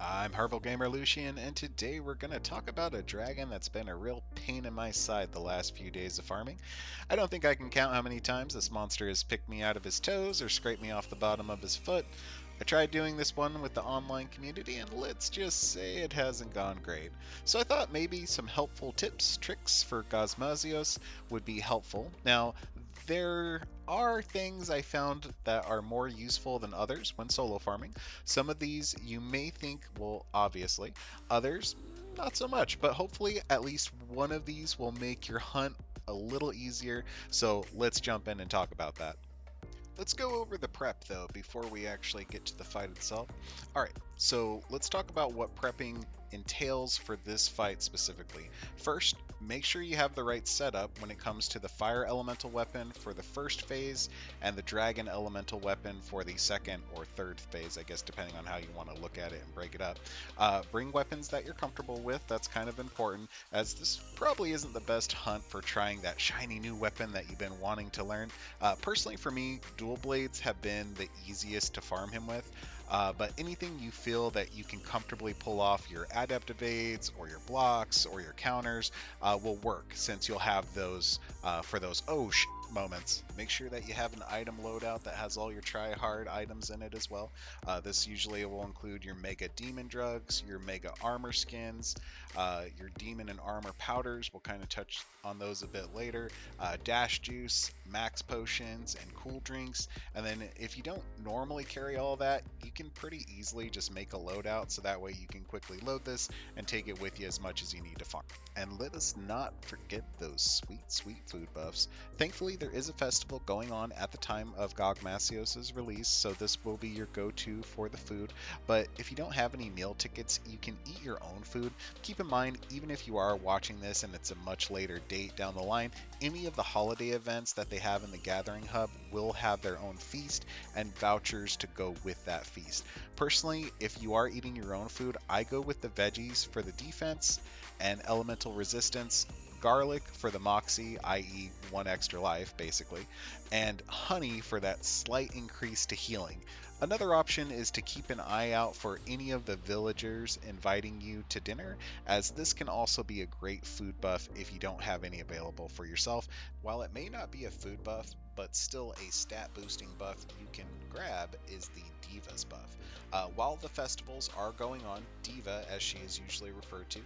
I'm Herbal Gamer Louchien, and today we're going to talk about a dragon that's been a real pain in my side the last few days of farming. I don't think I can count how many times this monster has picked me out of his toes or scraped me off the bottom of his foot. I tried doing this one with the online community, and let's just say it hasn't gone great. So I thought maybe some helpful tips, tricks for Gogmazios would be helpful. Now, there are things I found that are more useful than others when solo farming. Some of these you may think will obviously, others not so much, but hopefully at least one of these will make your hunt a little easier. So let's jump in and talk about that. Let's go over the prep though before we actually get to the fight itself. Alright, so let's talk about what prepping entails for this fight specifically. First, make sure you have the right setup when it comes to the fire elemental weapon for the first phase and the dragon elemental weapon for the second or third phase, I guess, depending on how you want to look at it and break it up. Bring weapons that you're comfortable with, that's kind of important, as this probably isn't the best hunt for trying that shiny new weapon that you've been wanting to learn. Personally, for me, dual blades have been the easiest to farm him with. But anything you feel that you can comfortably pull off your adept evades or your blocks or your counters will work, since you'll have those for those moments. Make sure that you have an item loadout that has all your try hard items in it as well. This usually will include your mega demon drugs, your mega armor skins, your demon and armor powders. We'll kind of touch on those a bit later. Dash juice, max potions, and cool drinks. And then if you don't normally carry all that, you can pretty easily just make a loadout, so that way you can quickly load this and take it with you as much as you need to farm. And let us not forget those sweet food buffs. Thankfully, there is a festival going on at the time of Gogmazios' release, so this will be your go-to for the food. But if you don't have any meal tickets, you can eat your own food. Keep in mind, even if you are watching this and it's a much later date down the line, any of the holiday events that they have in the Gathering Hub will have their own feast and vouchers to go with that feast. Personally, if you are eating your own food, I go with the veggies for the defense and elemental resistance, garlic for the moxie, i.e. one extra life basically, and honey for that slight increase to healing. Another option is to keep an eye out for any of the villagers inviting you to dinner, as this can also be a great food buff if you don't have any available for yourself. While it may not be a food buff, but still a stat boosting buff you can grab is the Diva's buff. While the festivals are going on, Diva, as she is usually referred to,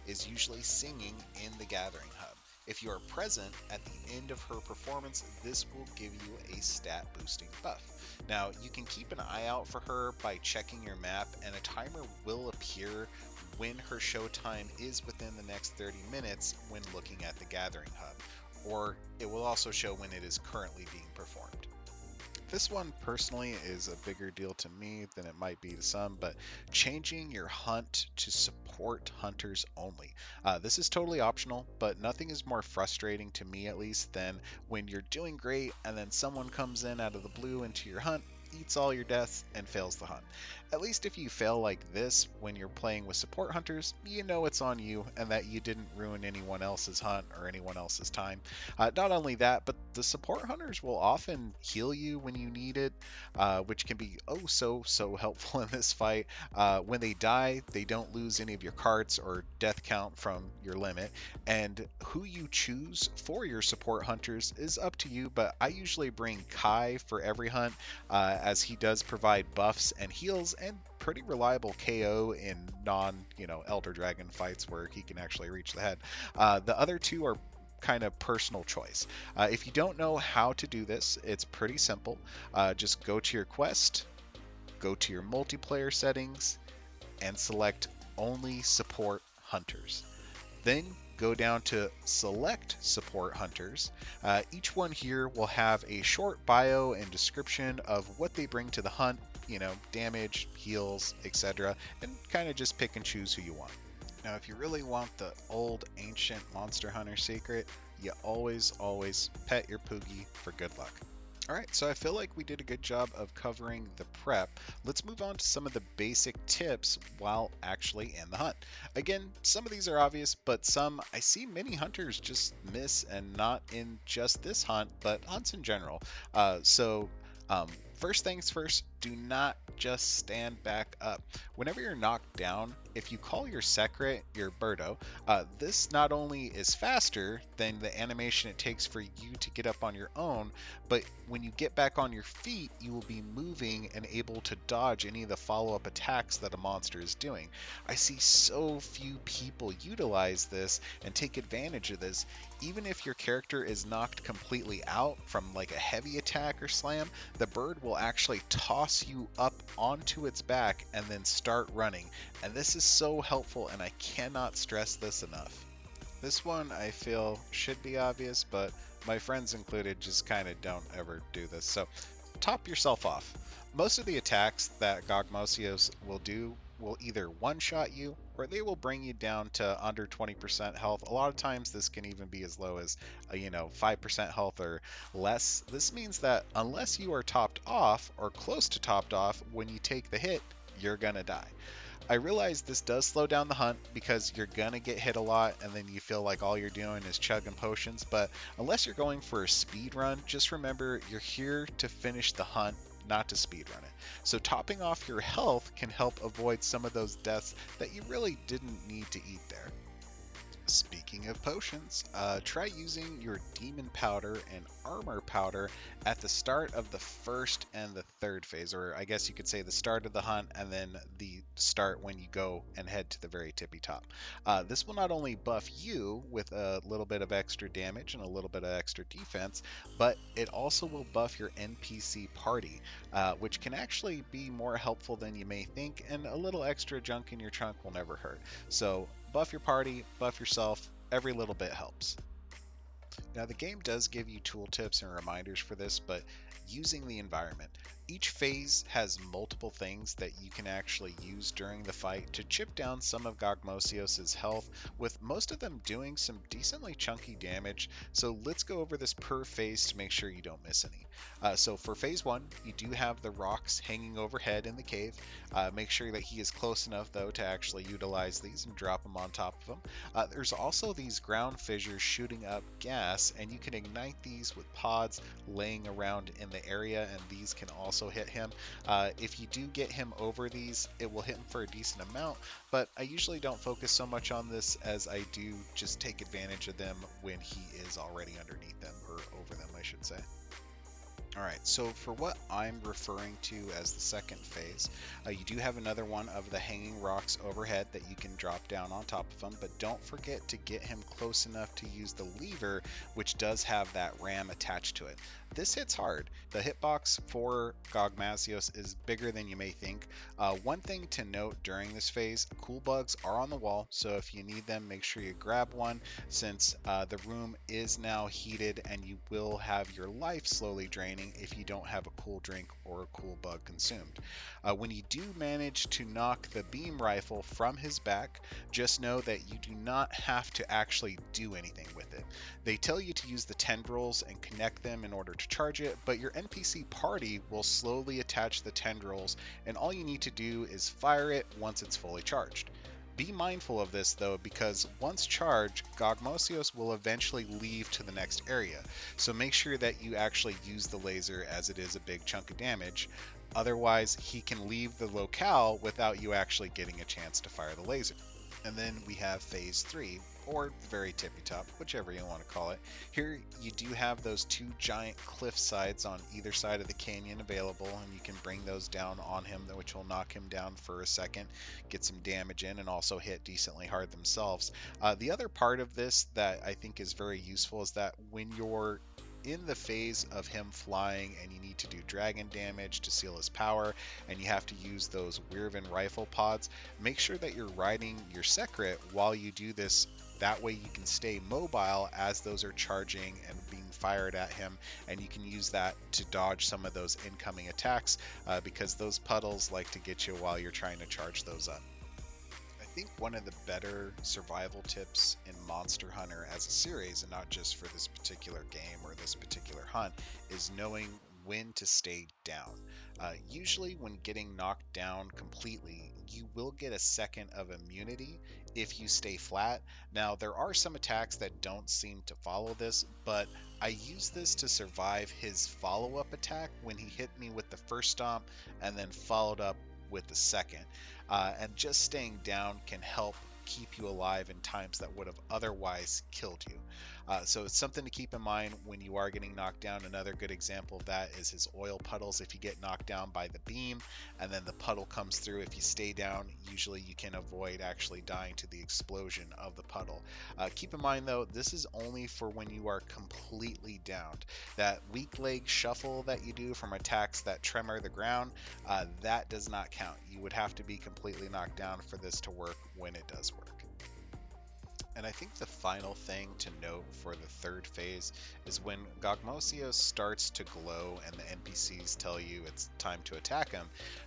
is usually singing in the Gathering Hub. If you are present at the end of her performance, this will give you a stat boosting buff. Now, you can keep an eye out for her by checking your map, and a timer will appear when her showtime is within the next 30 minutes when looking at the Gathering Hub, or it will also show when it is currently being performed. This one personally is a bigger deal to me than it might be to some, but changing your hunt to support hunters only. This is totally optional, but nothing is more frustrating to me at least than when you're doing great and then someone comes in out of the blue into your hunt, eats all your deaths, and fails the hunt. At least if you fail like this when you're playing with support hunters, you know it's on you and that you didn't ruin anyone else's hunt or anyone else's time. Not only that, but the support hunters will often heal you when you need it, which can be oh so helpful in this fight. When they die, they don't lose any of your cards or death count from your limit, and who you choose for your support hunters is up to you, but I usually bring Kai for every hunt, as he does provide buffs and heals and pretty reliable KO in Elder Dragon fights where he can actually reach the head. The other two are kind of personal choice. If you don't know how to do this, it's pretty simple. Just go to your quest, go to your multiplayer settings, and select only support hunters. Then go down to select support hunters. Each one here will have a short bio and description of what they bring to the hunt, damage, heals, etc., and kind of just pick and choose who you want. Now, if you really want the old ancient Monster Hunter secret, you always pet your Poogie for good luck. Alright, so I feel like we did a good job of covering the prep. Let's move on to some of the basic tips while actually in the hunt. Again, some of these are obvious, but some I see many hunters just miss, and not in just this hunt, but hunts in general. First things first, do not just stand back up. Whenever you're knocked down, if you call your secret, your Birdo, this not only is faster than the animation it takes for you to get up on your own, but when you get back on your feet, you will be moving and able to dodge any of the follow-up attacks that a monster is doing. I see so few people utilize this and take advantage of this. Even if your character is knocked completely out from like a heavy attack or slam, the bird will actually toss you up onto its back and then start running. And this is so helpful, and I cannot stress this enough. This one I feel should be obvious, but my friends included just kind of don't ever do this. So top yourself off. Most of the attacks that Gogmazios will do will either one-shot you or they will bring you down to under 20% health. A lot of times this can even be as low as 5% health or less. This means that unless you are topped off or close to topped off when you take the hit, you're gonna die. I realize this does slow down the hunt because you're gonna get hit a lot and then you feel like all you're doing is chugging potions, but unless you're going for a speed run, just remember you're here to finish the hunt, not to speed run it. So topping off your health can help avoid some of those deaths that you really didn't need to eat there. Speaking of potions, try using your demon powder and armor powder at the start of the first and the third phase, or I guess you could say the start of the hunt and then the start when you go and head to the very tippy top. This will not only buff you with a little bit of extra damage and a little bit of extra defense, but it also will buff your NPC party, which can actually be more helpful than you may think, and a little extra junk in your trunk will never hurt. So buff your party, buff yourself, every little bit helps. Now the game does give you tooltips and reminders for this, but using the environment. Each phase has multiple things that you can actually use during the fight to chip down some of Gogmazios' health, with most of them doing some decently chunky damage, so let's go over this per phase to make sure you don't miss any. So for phase 1, you do have the rocks hanging overhead in the cave. Make sure that he is close enough though to actually utilize these and drop them on top of him. There's also these ground fissures shooting up gas, and you can ignite these with pods laying around in the area, and these can also hit him. If you do get him over these, it will hit him for a decent amount, but I usually don't focus so much on this as I do just take advantage of them when he is already underneath them, or over them I should say. Alright, so for what I'm referring to as the second phase, you do have another one of the hanging rocks overhead that you can drop down on top of him, but don't forget to get him close enough to use the lever, which does have that ram attached to it. This hits hard. The hitbox for Gogmazios is bigger than you may think. One thing to note during this phase, cool bugs are on the wall, so if you need them, make sure you grab one, since the room is now heated and you will have your life slowly draining if you don't have a cool drink or a cool bug consumed. When you do manage to knock the beam rifle from his back, just know that you do not have to actually do anything with it. They tell you to use the tendrils and connect them in order to charge it, but your NPC party will slowly attach the tendrils, and all you need to do is fire it once it's fully charged. Be mindful of this though, because once charged, Gogmazios will eventually leave to the next area, so make sure that you actually use the laser, as it is a big chunk of damage. Otherwise, he can leave the locale without you actually getting a chance to fire the laser. And then we have phase 3, or the very tippy top, whichever you want to call it. Here you do have those two giant cliff sides on either side of the canyon available, and you can bring those down on him, which will knock him down for a second, get some damage in, and also hit decently hard themselves. The other part of this that I think is very useful is that when you're in the phase of him flying and you need to do dragon damage to seal his power, and you have to use those Weirvin rifle pods, make sure that you're riding your secret while you do this. That way you can stay mobile as those are charging and being fired at him, and you can use that to dodge some of those incoming attacks, because those puddles like to get you while you're trying to charge those up. I think one of the better survival tips in Monster Hunter as a series, and not just for this particular game or this particular hunt, is knowing when to stay down. Usually when getting knocked down completely, you will get a second of immunity if you stay flat. Now, there are some attacks that don't seem to follow this, but I used this to survive his follow-up attack when he hit me with the first stomp and then followed up with the second. And just staying down can help keep you alive in times that would have otherwise killed you. So it's something to keep in mind when you are getting knocked down. Another good example of that is his oil puddles. If you get knocked down by the beam and then the puddle comes through, if you stay down, usually you can avoid actually dying to the explosion of the puddle. Keep in mind though, this is only for when you are completely downed. That weak leg shuffle that you do from attacks that tremor the ground, that does not count. You would have to be completely knocked down for this to work when it does work. And I think the final thing to note for the third phase is when Gogmazios starts to glow and the NPCs tell you it's time to attack him,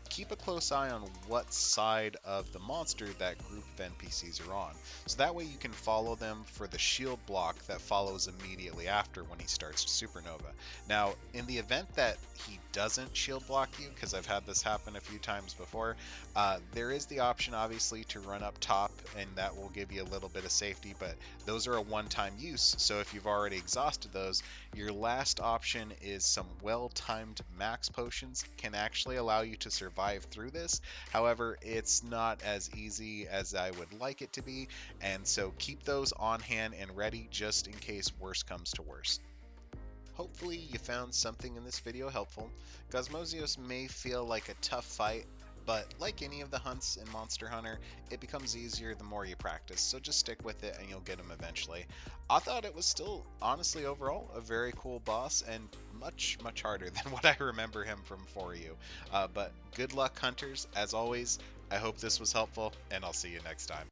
keep a close eye on what side of the monster that group of NPCs are on. So that way you can follow them for the shield block that follows immediately after when he starts Supernova. Now, in the event that he doesn't shield block you, because I've had this happen a few times before, there is the option obviously to run up top, and that will give you a little bit of safety, but those are a one-time use. So if you've already exhausted those, your last option is some well-timed max potions can actually allow you to survive through this. However, it's not as easy as I would like it to be, and so keep those on hand and ready just in case worse comes to worse. Hopefully you found something in this video helpful. Gogmazios may feel like a tough fight, but like any of the hunts in Monster Hunter, it becomes easier the more you practice, so just stick with it and you'll get him eventually. I thought it was still, honestly, overall, a very cool boss and much, much harder than what I remember him from 4U. But good luck, hunters. As always, I hope this was helpful, and I'll see you next time.